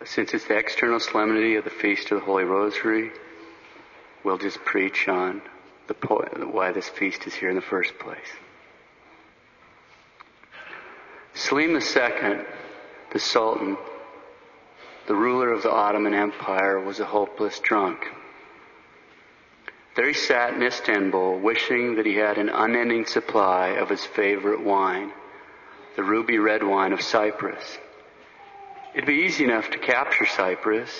Since it's the external solemnity of the Feast of the Holy Rosary, we'll just preach on the point why this feast is here in the first place. Selim II, the Sultan, the ruler of the Ottoman Empire, was a hopeless drunk. There he sat in Istanbul, wishing that he had an unending supply of his favorite wine, the ruby red wine of Cyprus. It'd be easy enough to capture Cyprus.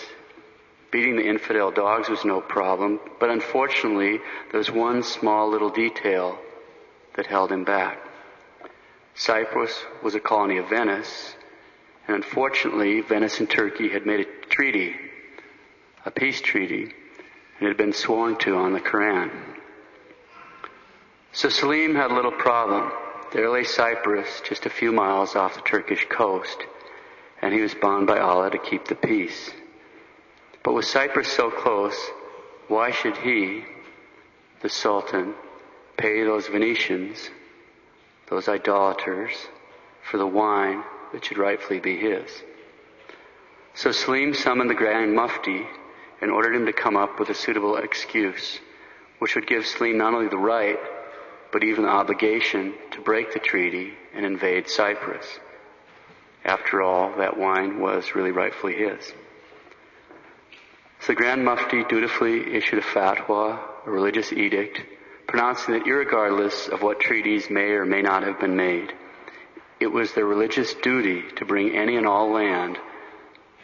Beating the infidel dogs was no problem, but unfortunately, there was one small little detail that held him back. Cyprus was a colony of Venice, and unfortunately, Venice and Turkey had made a treaty, a peace treaty, and it had been sworn to on the Quran. So Selim had a little problem. There lay Cyprus, just a few miles off the Turkish coast, and he was bound by Allah to keep the peace. But with Cyprus so close, why should he, the Sultan, pay those Venetians, those idolaters, for the wine that should rightfully be his? So Selim summoned the Grand Mufti and ordered him to come up with a suitable excuse, which would give Selim not only the right, but even the obligation to break the treaty and invade Cyprus. After all, that wine was really rightfully his. So the Grand Mufti dutifully issued a fatwa, a religious edict, pronouncing that irregardless of what treaties may or may not have been made, it was their religious duty to bring any and all land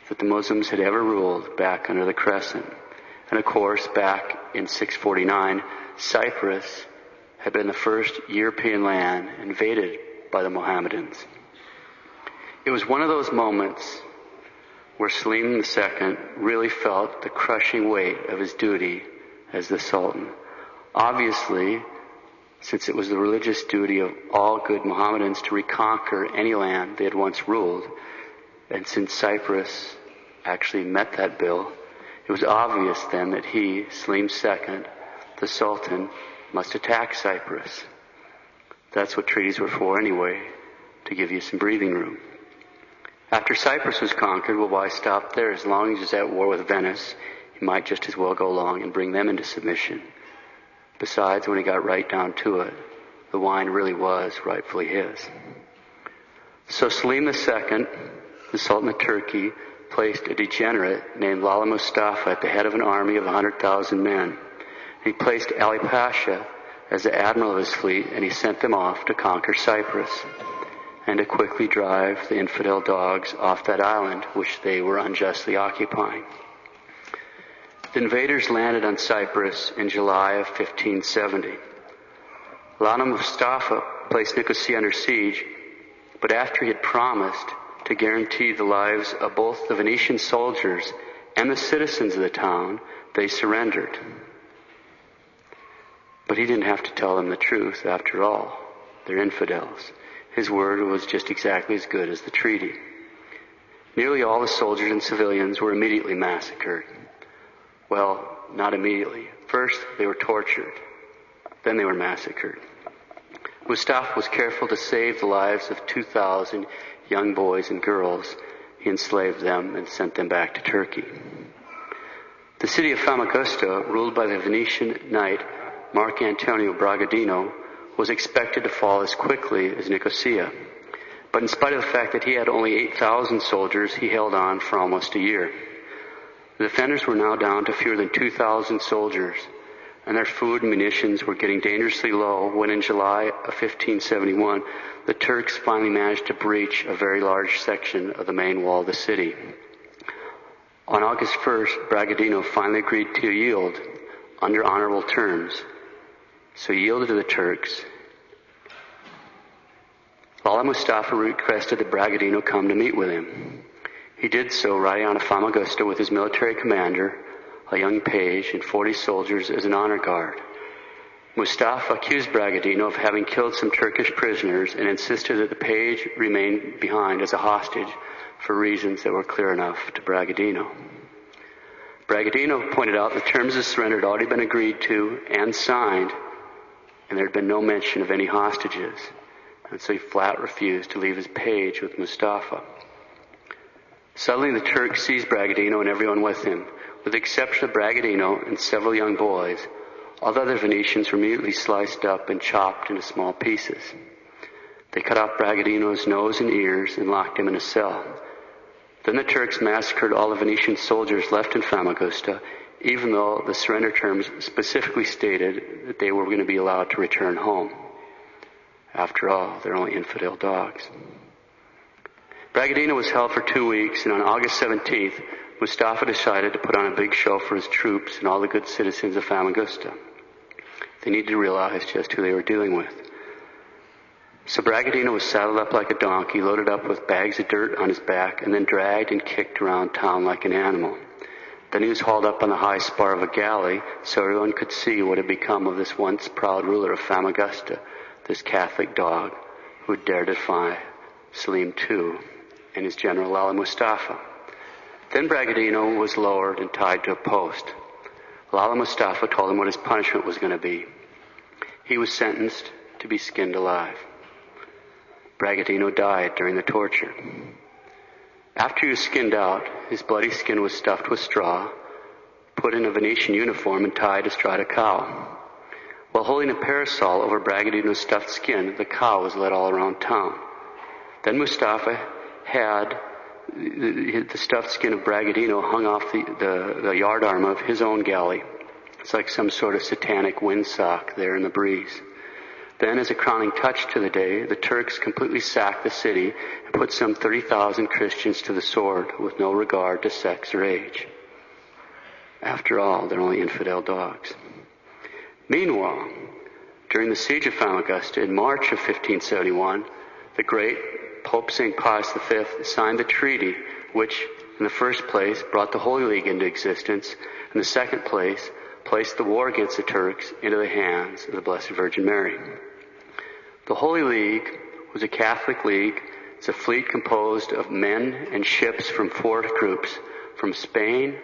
that the Muslims had ever ruled back under the crescent. And of course, back in 649, Cyprus had been the first European land invaded by the Mohammedans. It was one of those moments where Selim II really felt the crushing weight of his duty as the Sultan. Obviously, since it was the religious duty of all good Mohammedans to reconquer any land they had once ruled, and since Cyprus actually met that bill, it was obvious then that he, Selim II, the Sultan, must attack Cyprus. That's what treaties were for anyway, to give you some breathing room. After Cyprus was conquered, well, why stop there? As long as he's at war with Venice, he might just as well go along and bring them into submission. Besides, when he got right down to it, the wine really was rightfully his. So Selim II, the Sultan of Turkey, placed a degenerate named Lala Mustafa at the head of an army of 100,000 men. He placed Ali Pasha as the admiral of his fleet, and he sent them off to conquer Cyprus and to quickly drive the infidel dogs off that island which they were unjustly occupying. The invaders landed on Cyprus in July of 1570. Lala Mustafa placed Nicosia under siege, but after he had promised to guarantee the lives of both the Venetian soldiers and the citizens of the town, they surrendered. But he didn't have to tell them the truth, after all. They're infidels. His word was just exactly as good as the treaty. Nearly all the soldiers and civilians were immediately massacred. Well, not immediately. First, they were tortured. Then they were massacred. Mustafa was careful to save the lives of 2,000 young boys and girls. He enslaved them and sent them back to Turkey. The city of Famagusta, ruled by the Venetian knight Marc Antonio Bragadino, was expected to fall as quickly as Nicosia. But in spite of the fact that he had only 8,000 soldiers, he held on for almost a year. The defenders were now down to fewer than 2,000 soldiers, and their food and munitions were getting dangerously low when in July of 1571, the Turks finally managed to breach a very large section of the main wall of the city. On August 1st, Bragadino finally agreed to yield under honorable terms. So he yielded to the Turks. Lala Mustafa requested that Bragadino come to meet with him. He did so riding on a Famagusta with his military commander, a young page, and 40 soldiers as an honor guard. Mustafa accused Bragadino of having killed some Turkish prisoners and insisted that the page remain behind as a hostage for reasons that were clear enough to Bragadino. Bragadino pointed out the terms of surrender had already been agreed to and signed, and there had been no mention of any hostages. And so he flat refused to leave his page with Mustafa. Suddenly the Turks seized Bragadino and everyone with him. With the exception of Bragadino and several young boys, all the other Venetians were immediately sliced up and chopped into small pieces. They cut off Bragadino's nose and ears and locked him in a cell. Then the Turks massacred all the Venetian soldiers left in Famagusta, even though the surrender terms specifically stated that they were going to be allowed to return home. After all, they're only infidel dogs. Bragadino was held for 2 weeks, and on August 17th, Mustafa decided to put on a big show for his troops and all the good citizens of Famagusta. They needed to realize just who they were dealing with. So Bragadino was saddled up like a donkey, loaded up with bags of dirt on his back, and then dragged and kicked around town like an animal. Then he was hauled up on the high spar of a galley so everyone could see what had become of this once proud ruler of Famagusta, this Catholic dog who had dared to defy Selim II and his general Lala Mustafa. Then Bragadino was lowered and tied to a post. Lala Mustafa told him what his punishment was going to be. He was sentenced to be skinned alive. Bragadino died during the torture. After he was skinned out, his bloody skin was stuffed with straw, put in a Venetian uniform, and tied astride a cow. While holding a parasol over Bragadino's stuffed skin, the cow was led all around town. Then Mustafa had the stuffed skin of Bragadino hung off the yardarm of his own galley. It's like some sort of satanic windsock there in the breeze. Then, as a crowning touch to the day, the Turks completely sacked the city and put some 30,000 Christians to the sword with no regard to sex or age. After all, they're only infidel dogs. Meanwhile, during the siege of Famagusta in March of 1571, the great Pope St. Pius V signed the treaty which, in the first place, brought the Holy League into existence, and in the second place, placed the war against the Turks into the hands of the Blessed Virgin Mary. The Holy League was a Catholic league. It's a fleet composed of men and ships from 4 groups, from Spain,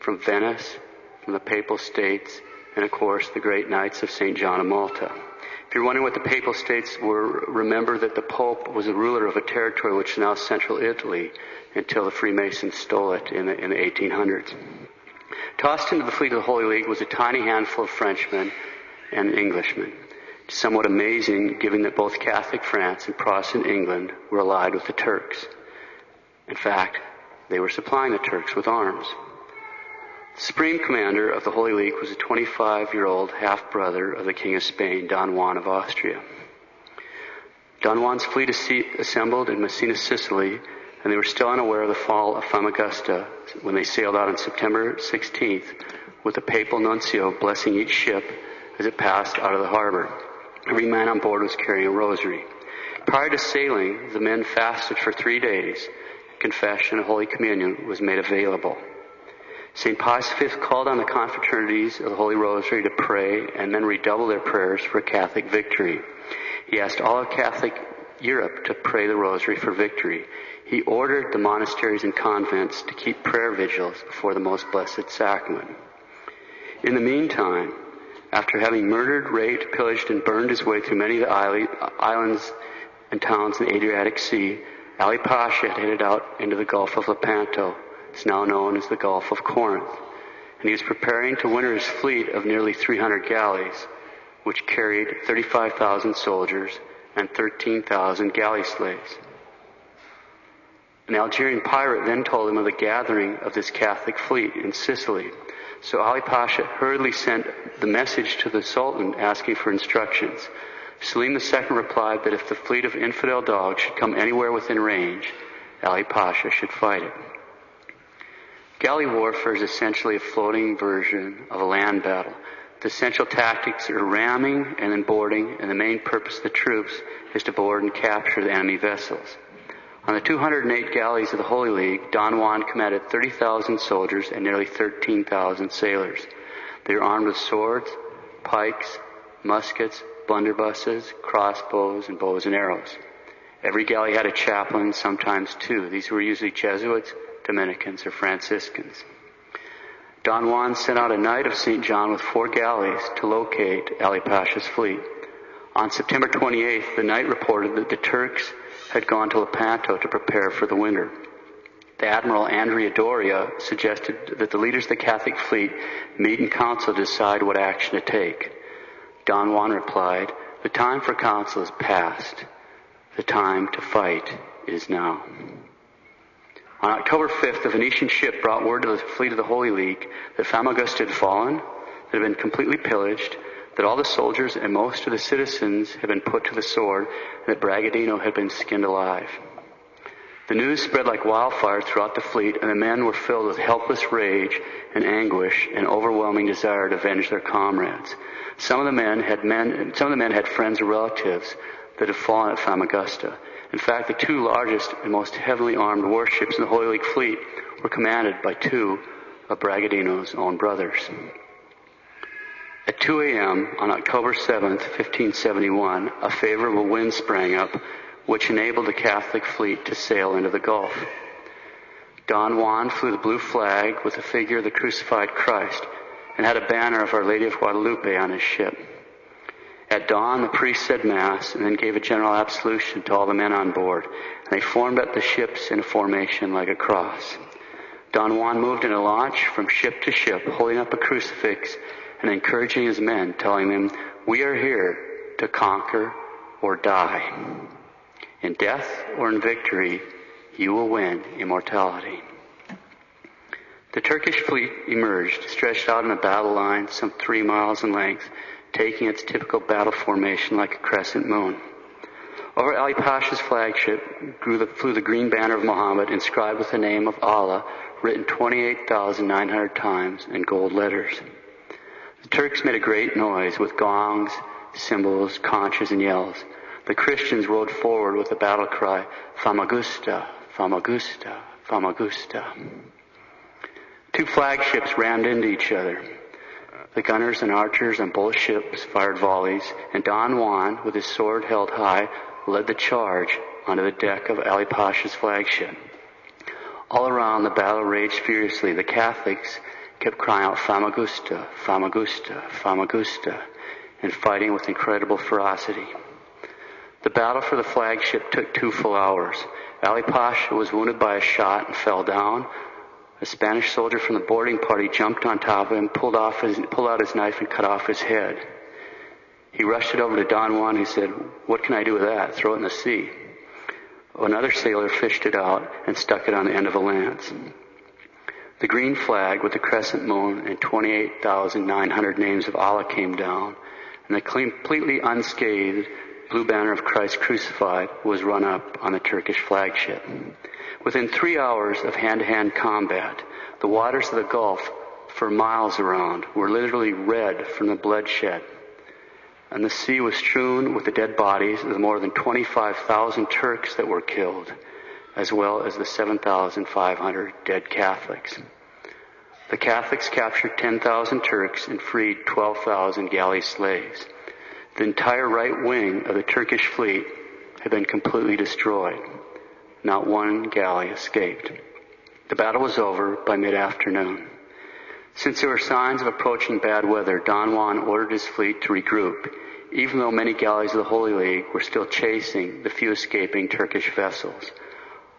from Venice, from the Papal States, and of course the great Knights of St. John of Malta. If you're wondering what the Papal States were, remember that the Pope was a ruler of a territory which is now central Italy until the Freemasons stole it in the 1800s. Tossed into the fleet of the Holy League was a tiny handful of Frenchmen and Englishmen. Somewhat amazing, given that both Catholic France and Protestant England were allied with the Turks. In fact, they were supplying the Turks with arms. The supreme commander of the Holy League was a 25-year-old half-brother of the King of Spain, Don Juan of Austria. Don Juan's fleet assembled in Messina, Sicily, and they were still unaware of the fall of Famagusta when they sailed out on September 16th with the papal nuncio blessing each ship as it passed out of the harbor. Every man on board was carrying a rosary. Prior to sailing, the men fasted for 3 days. Confession and Holy Communion was made available. St. Pius V called on the confraternities of the Holy Rosary to pray and then redouble their prayers for Catholic victory. He asked all of Catholic Europe to pray the Rosary for victory. He ordered the monasteries and convents to keep prayer vigils before the Most Blessed Sacrament. In the meantime, after having murdered, raped, pillaged, and burned his way through many of the islands and towns in the Adriatic Sea, Ali Pasha had headed out into the Gulf of Lepanto. It's now known as the Gulf of Corinth. And he was preparing to winter his fleet of nearly 300 galleys, which carried 35,000 soldiers and 13,000 galley slaves. An Algerian pirate then told him of the gathering of this Catholic fleet in Sicily. So Ali Pasha hurriedly sent the message to the Sultan asking for instructions. Selim II replied that if the fleet of infidel dogs should come anywhere within range, Ali Pasha should fight it. Galley warfare is essentially a floating version of a land battle. The essential tactics are ramming and then boarding, and the main purpose of the troops is to board and capture the enemy vessels. On the 208 galleys of the Holy League, Don Juan commanded 30,000 soldiers and nearly 13,000 sailors. They were armed with swords, pikes, muskets, blunderbusses, crossbows, and bows and arrows. Every galley had a chaplain, sometimes 2. These were usually Jesuits, Dominicans, or Franciscans. Don Juan sent out a Knight of St. John with 4 galleys to locate Ali Pasha's fleet. On September 28th, the Knight reported that the Turks had gone to Lepanto to prepare for the winter. The Admiral Andrea Doria suggested that the leaders of the Catholic fleet meet in council to decide what action to take. Don Juan replied, "The time for council is past. The time to fight is now." On October 5th, a Venetian ship brought word to the fleet of the Holy League that Famagusta had fallen, that had been completely pillaged, that all the soldiers and most of the citizens had been put to the sword, and that Bragadino had been skinned alive. The news spread like wildfire throughout the fleet, and the men were filled with helpless rage and anguish and overwhelming desire to avenge their comrades. Some of the men had friends or relatives that had fallen at Famagusta. In fact, the two largest and most heavily armed warships in the Holy League fleet were commanded by two of Bragadino's own brothers. At 2 a.m. on October 7th, 1571, a favorable wind sprang up, which enabled the Catholic fleet to sail into the Gulf. Don Juan flew the blue flag with the figure of the crucified Christ and had a banner of Our Lady of Guadalupe on his ship. At dawn, the priest said Mass and then gave a general absolution to all the men on board, and they formed up the ships in a formation like a cross. Don Juan moved in a launch from ship to ship, holding up a crucifix and encouraging his men, telling them, "We are here to conquer or die. In death or in victory, you will win immortality." The Turkish fleet emerged, stretched out in a battle line some 3 miles in length, taking its typical battle formation like a crescent moon. Over Ali Pasha's flagship flew the green banner of Muhammad, inscribed with the name of Allah, written 28,900 times in gold letters. The Turks made a great noise with gongs, cymbals, conches, and yells. The Christians rode forward with the battle cry, "Famagusta, Famagusta, Famagusta." Two flagships rammed into each other. The gunners and archers on both ships fired volleys, and Don Juan, with his sword held high, led the charge onto the deck of Ali Pasha's flagship. All around, the battle raged furiously. The Catholics kept crying out, "Famagusta, Famagusta, Famagusta," and fighting with incredible ferocity. The battle for the flagship took 2 full hours. Ali Pasha was wounded by a shot and fell down. A Spanish soldier from the boarding party jumped on top of him, pulled out his knife and cut off his head. He rushed it over to Don Juan, who said, "What can I do with that? Throw it in the sea." Another sailor fished it out and stuck it on the end of a lance. The green flag with the crescent moon and 28,900 names of Allah came down, and the completely unscathed blue banner of Christ crucified was run up on the Turkish flagship. Within 3 hours of hand-to-hand combat, the waters of the Gulf for miles around were literally red from the bloodshed, and the sea was strewn with the dead bodies of the more than 25,000 Turks that were killed, as well as the 7,500 dead Catholics. The Catholics captured 10,000 Turks and freed 12,000 galley slaves. The entire right wing of the Turkish fleet had been completely destroyed. Not one galley escaped. The battle was over by mid-afternoon. Since there were signs of approaching bad weather, Don Juan ordered his fleet to regroup, even though many galleys of the Holy League were still chasing the few escaping Turkish vessels.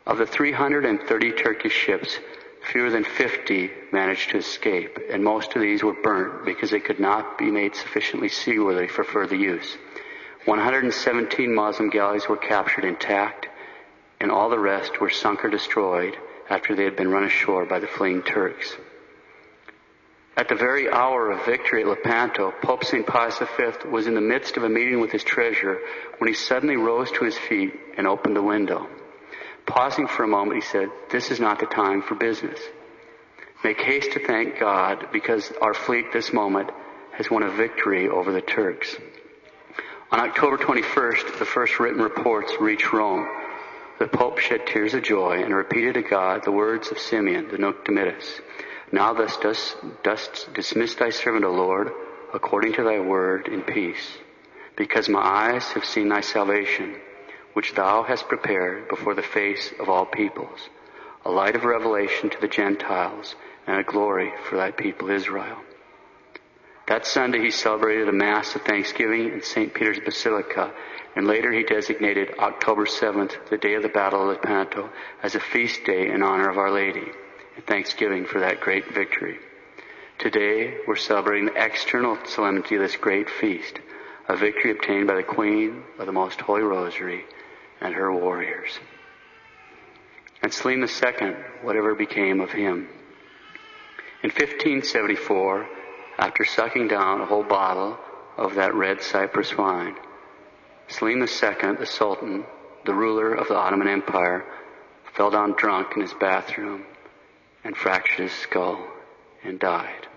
Of the 330 Turkish ships, fewer than 50 managed to escape, and most of these were burnt because they could not be made sufficiently seaworthy for further use. 117 Muslim galleys were captured intact, and all the rest were sunk or destroyed after they had been run ashore by the fleeing Turks. At the very hour of victory at Lepanto, Pope St. Pius V was in the midst of a meeting with his treasurer when he suddenly rose to his feet and opened the window. Pausing for a moment, he said, "This is not the time for business. Make haste to thank God, because our fleet this moment has won a victory over the Turks." On October 21st, the first written reports reached Rome. The Pope shed tears of joy and repeated to God the words of Simeon, the Nunc Dimittis. "Now thus dost dismiss thy servant, O Lord, according to thy word, in peace, because my eyes have seen thy salvation, which thou hast prepared before the face of all peoples, a light of revelation to the Gentiles, and a glory for thy people Israel." That Sunday he celebrated a Mass of Thanksgiving in St. Peter's Basilica, and later he designated October 7th, the day of the Battle of Lepanto, as a feast day in honor of Our Lady, and thanksgiving for that great victory. Today we're celebrating the external solemnity of this great feast, a victory obtained by the Queen of the Most Holy Rosary and her warriors. And Selim II, whatever became of him. In 1574, after sucking down a whole bottle of that red Cyprus wine, Selim II, the Sultan, the ruler of the Ottoman Empire, fell down drunk in his bathroom and fractured his skull and died.